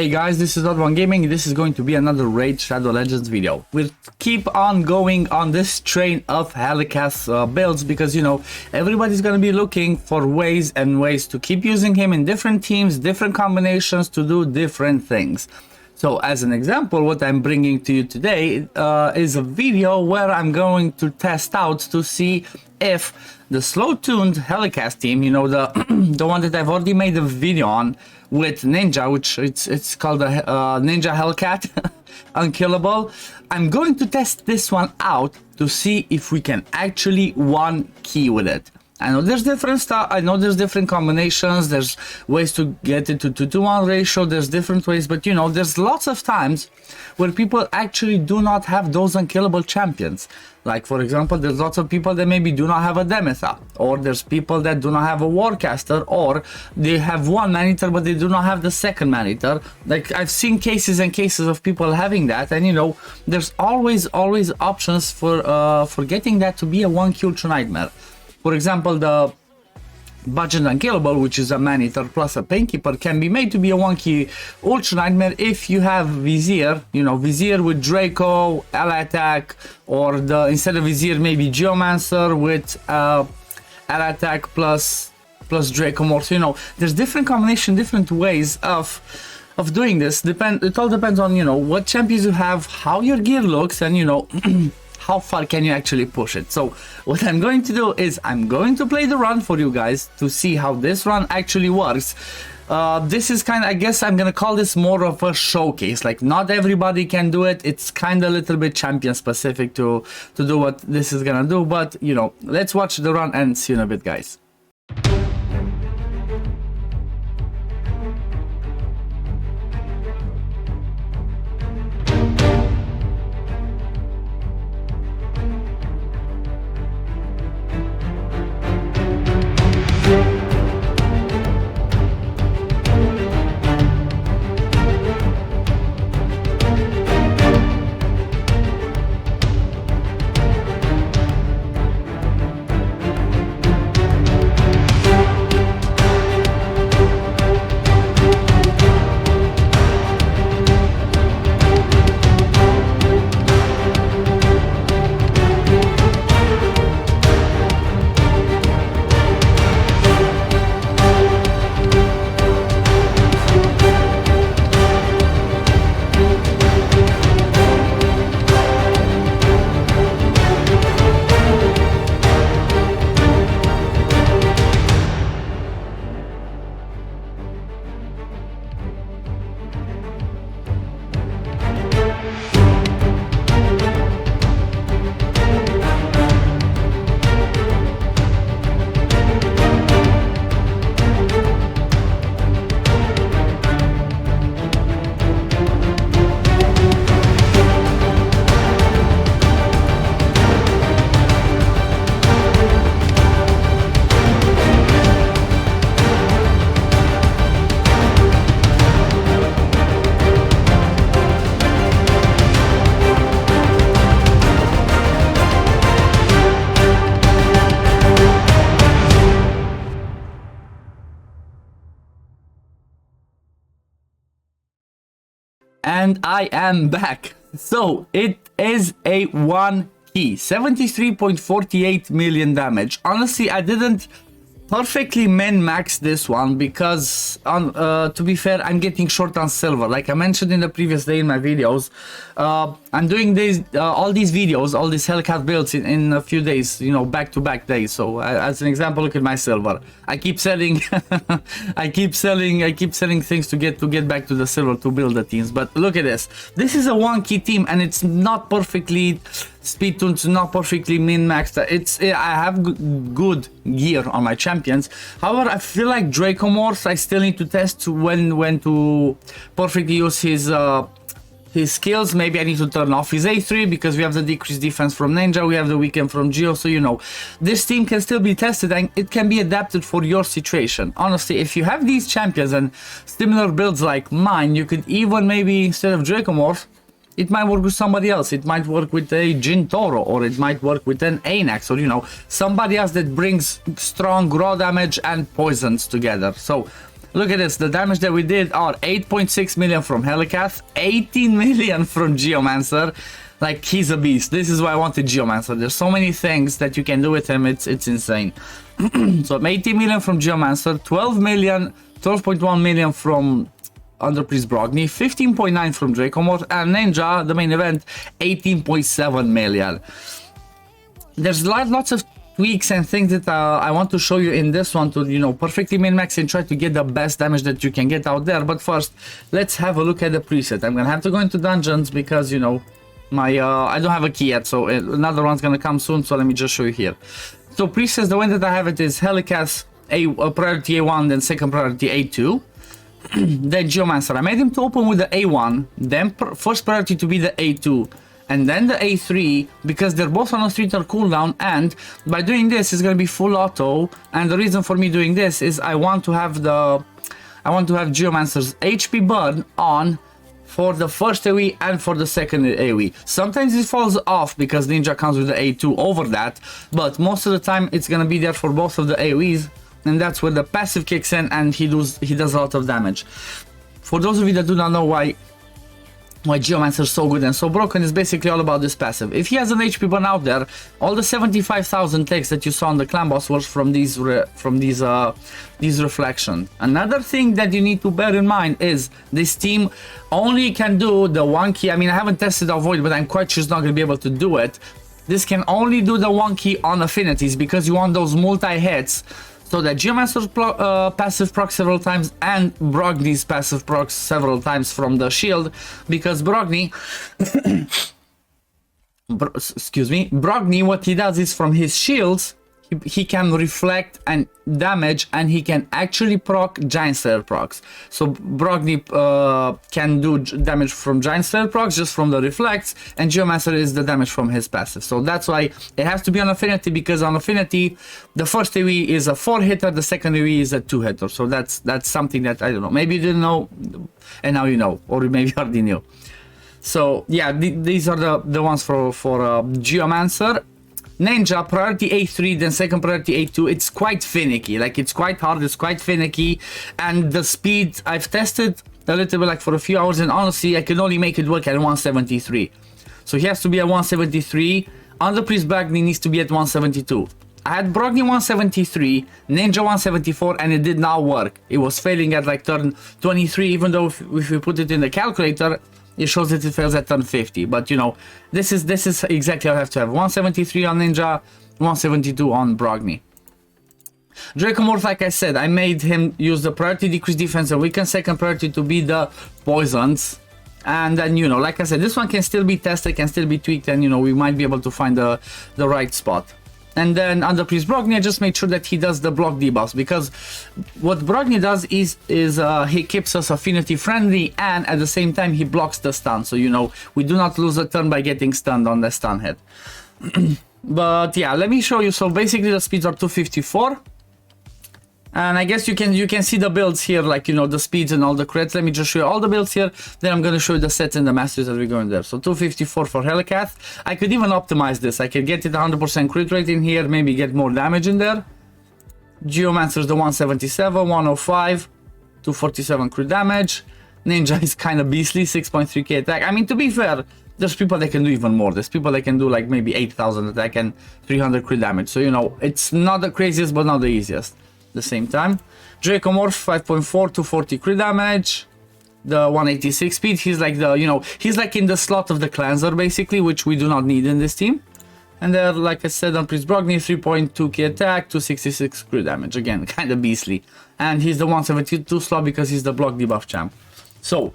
Hey guys, this is OddOneGaming. This is going to be another Raid Shadow Legends video. We'll keep on going on this train of Helicath builds because, you know, everybody's going to be looking for ways and ways to keep using him in different teams, different combinations to do different things. So as an example, what I'm bringing to you today is a video where I'm going to test out to see if the slow-tuned Helicath team, you know, the the one that I've already made a video on with Ninja, which it's called a Ninja Helicath Unkillable. I'm going to test this one out to see if we can actually one key with it. I know there's different stuff, I know there's different combinations, there's ways to get it to 2-to-1 ratio, there's different ways, but you know, there's lots of times where people actually do not have those unkillable champions. Like for example, there's lots of people that maybe do not have a Demetha, or there's people that do not have a Warcaster, or they have one man-eater but they do not have the second man-eater. Like I've seen cases and cases of people having that, and you know, there's always options for getting that to be a one-kill Ultra Nightmare. For example, the Budget Unkillable, which is a man-eater plus a painkeeper, can be made to be a one-key Ultra Nightmare if you have Vizier, you know, Vizier with Draco, ally attack, or the instead of Vizier maybe Geomancer with ally attack plus Draco more. So, you know, there's different combination, different ways of doing this. It all depends on, you know, what champions you have, how your gear looks, and you know how far can you actually push it. So what I'm going to do is I'm going to play the run for you guys to see how this run actually works. This is kind of, I guess I'm gonna call this more of a showcase. Like not everybody can do it. It's kind of a little bit champion specific to do what this is gonna do, but you know, let's watch the run and see you in a bit, guys. And I am back. So it is a one key, 73.48 million damage. Honestly, I didn't perfectly min-max this one because to be fair, I'm getting short on silver. Like I mentioned in the previous day in my videos, I'm doing all these videos, all these Helicath builds in a few days, you know, back-to-back days. So as an example, look at my silver. I keep selling I keep selling things to get back to the silver to build the teams. But look at this. This is a one key team and it's not perfectly speed tuned, not perfectly min-maxed. I have good gear on my champions. However, I feel like Draco Morse, I still need to test when to perfectly use his skills. Maybe I need to turn off his A3 because we have the decreased defense from Ninja, we have the weekend from Geo, so you know, this team can still be tested and it can be adapted for your situation. Honestly, if you have these champions and similar builds like mine, you could even maybe, instead of Draco Morse, it might work with somebody else. It might work with a Jin Toro, or it might work with an Anax, or you know, somebody else that brings strong raw damage and poisons together. So Look at this, the damage that we did are 8.6 million from Helicath, 18 million from Geomancer. Like, he's a beast. This is why I wanted Geomancer. There's so many things that you can do with him, it's insane. So 18 million from Geomancer, 12.1 million from Underpriest Brogni, 15.9 from Dracomorph, and Ninja, the main event, 18.7 million. There's lots of tweaks and things that I want to show you in this one to, you know, perfectly min-max and try to get the best damage that you can get out there. But first, let's have a look at the preset. I'm gonna have to go into dungeons because, you know, my I don't have a key yet, so another one's gonna come soon, so let me just show you here. So presets, the way that I have it is Helicath priority A1, then second priority A2. Then Geomancer, I made him to open with the A1, then first priority to be the A2, and then the A3, because they're both on a 3-turn cooldown, and by doing this, it's gonna be full auto. And the reason for me doing this is I want to have Geomancer's HP burn on for the first AoE and for the second AoE. Sometimes it falls off because Ninja comes with the A2 over that, but most of the time it's gonna be there for both of the AoEs, and that's where the passive kicks in and he does a lot of damage. For those of you that do not know why Geomancer is so good and so broken, is basically all about this passive. If he has an HP burn out there, all the 75,000 takes that you saw on the clan boss was from these reflections. Another thing that you need to bear in mind is this team only can do the one key. I mean, I haven't tested Avoid, but I'm quite sure it's not going to be able to do it. This can only do the one key on affinities because you want those multi-hits. So that Geomancer's passive proc several times and Brogni's passive proc several times from the shield, because Brogni, Brogni, what he does is from his shields, he can reflect and damage, and he can actually proc Giant Slayer procs. So Brogni can do damage from Giant Slayer procs just from the reflects, and Geomancer is the damage from his passive. So that's why it has to be on affinity, because on affinity the first AoE is a 4-hitter, the second AoE is a 2-hitter. So that's something that I don't know, maybe you didn't know and now you know, or maybe you already knew. So yeah, these are the ones for Geomancer. Ninja, priority A3, then second priority A2. It's quite finicky, like it's quite hard, it's quite finicky, and the speed, I've tested a little bit like for a few hours, and honestly I can only make it work at 173. So he has to be at 173. Underpriest Brogni needs to be at 172. I had Brogni 173, Ninja 174, and it did not work. It was failing at like turn 23, even though if we put it in the calculator, it shows that it fails at turn 50. But you know, this is exactly how I have to have 173 on Ninja, 172 on Brogni. Dracomorph, like I said, I made him use the priority decrease defense and weaken second priority to be the poisons. And then, you know, like I said, this one can still be tested, can still be tweaked, and you know, we might be able to find the right spot. And then Underpriest Brogni, I just made sure that he does the block debuffs, because what Brogni does is he keeps us affinity friendly, and at the same time he blocks the stun. So you know, we do not lose a turn by getting stunned on the stun hit. But yeah, let me show you. So basically the speeds are 254. And I guess you can see the builds here, like, you know, the speeds and all the crits. Let me just show you all the builds here. Then I'm going to show you the sets and the masteries as we go in there. So 254 for Helicath. I could even optimize this. I could get it 100% crit rate in here, maybe get more damage in there. Geomancer's the 177, 105, 247 crit damage. Ninja is kind of beastly, 6.3k attack. I mean, to be fair, there's people that can do even more. There's people that can do like maybe 8,000 attack and 300 crit damage. So, you know, it's not the craziest, but not the easiest. The same time, Dracomorph 5.4, 240 crit damage, the 186 speed. He's like the, you know, he's like in the slot of the cleanser basically, which we do not need in this team. And there, like I said, on Priest Brogni, 3.2k attack, 266 crit damage. Again, kind of beastly. And he's the 172 slot because he's the block debuff champ. So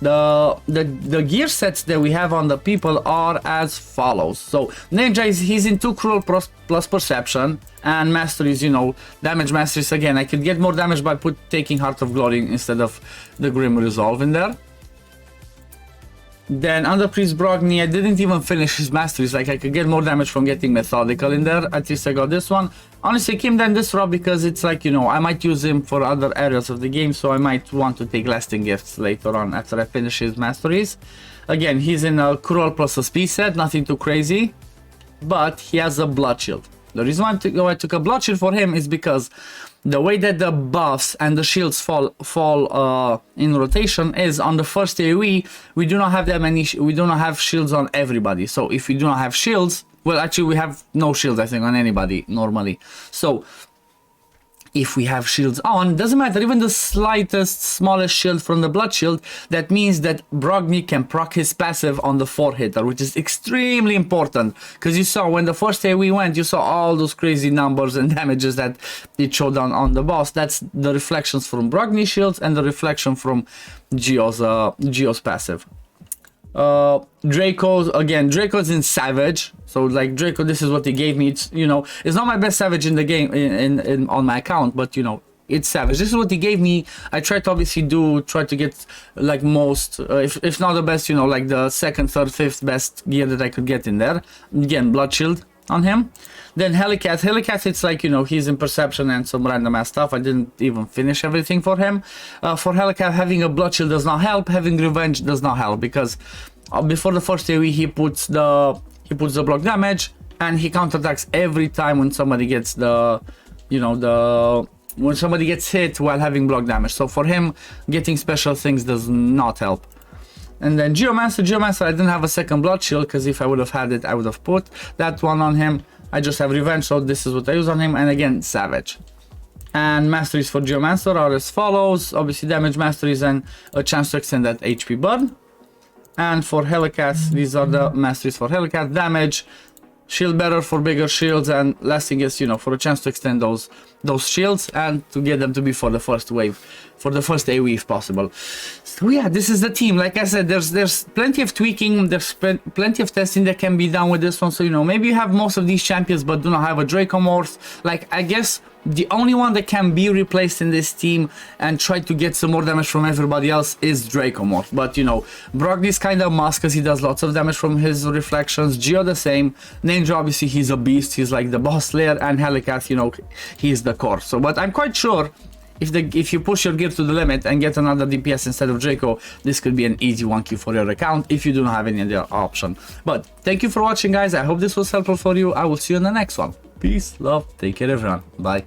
the gear sets that we have on the people are as follows. So Ninja he's into Cruel plus Perception, and Masteries, you know, damage masteries. Again, I could get more damage by taking Heart of Glory instead of the Grim Resolve in there. Then under Priest Brogni, I didn't even finish his masteries. Like, I could get more damage from getting Methodical in there. At least I got this one. Honestly, I came down this route because it's like, you know, I might use him for other areas of the game, so I might want to take Lasting Gifts later on after I finish his masteries. Again, he's in a Cruel plus a speed set, nothing too crazy, but he has a Blood Shield. The reason why I took a Blood Shield for him is because the way that the buffs and the shields fall in rotation is on the first AoE. We do not have that many. We do not have shields on everybody. So if we do not have shields, well, actually we have no shields, I think, on anybody normally. So if we have shields on, doesn't matter, even the slightest, smallest shield from the blood shield, that means that Brogni can proc his passive on the 4-hitter, which is extremely important, because you saw when the first AoE went, you saw all those crazy numbers and damages that it showed on the boss. That's the reflections from Brogni shields and the reflection from Geo's passive. Draco's, again, Draco's in Savage, so like Draco, this is what he gave me. It's, you know, it's not my best Savage in the game on my account, but you know, it's Savage. This is what he gave me. I tried to obviously try to get like most, if not the best, you know, like the second, third, fifth best gear that I could get in there. Again, Blood Shield on him. Then Helicath, it's like, you know, he's in Perception and some random ass stuff. I didn't even finish everything for him. For Helicath, having a Blood Shield does not help. Having Revenge does not help, because before the first AoE he puts the block damage, and he counterattacks every time when somebody gets when somebody gets hit while having block damage. So for him, getting special things does not help. And then Geomancer, I didn't have a second Blood Shield, because if I would have had it, I would have put that one on him. I just have Revenge, so this is what I use on him. And again, Savage. And masteries for Geomancer are as follows: obviously damage masteries and a chance to extend that HP burn. And for Helicath, these are the masteries for Helicath: damage, shield bearer for bigger shields, and last thing is, you know, for a chance to extend those shields and to get them to be for the first wave, for the first AoE if possible. So yeah, this is the team. Like I said, there's plenty of tweaking, there's plenty of testing that can be done with this one. So, you know, maybe you have most of these champions but do not have a Dracomorph. Like, I guess the only one that can be replaced in this team and try to get some more damage from everybody else is Dracomorph. But, you know, Brogni's kind of must, because he does lots of damage from his reflections. Geo the same. Ninja, obviously, he's a beast. He's like the boss slayer. And Helicath, you know, he's the core. So, but I'm quite sure if you push your gear to the limit and get another DPS instead of Draco, this could be an easy 1Q for your account if you do not have any other option. But thank you for watching, guys. I hope this was helpful for you. I will see you in the next one. Peace, love, take care everyone. Bye.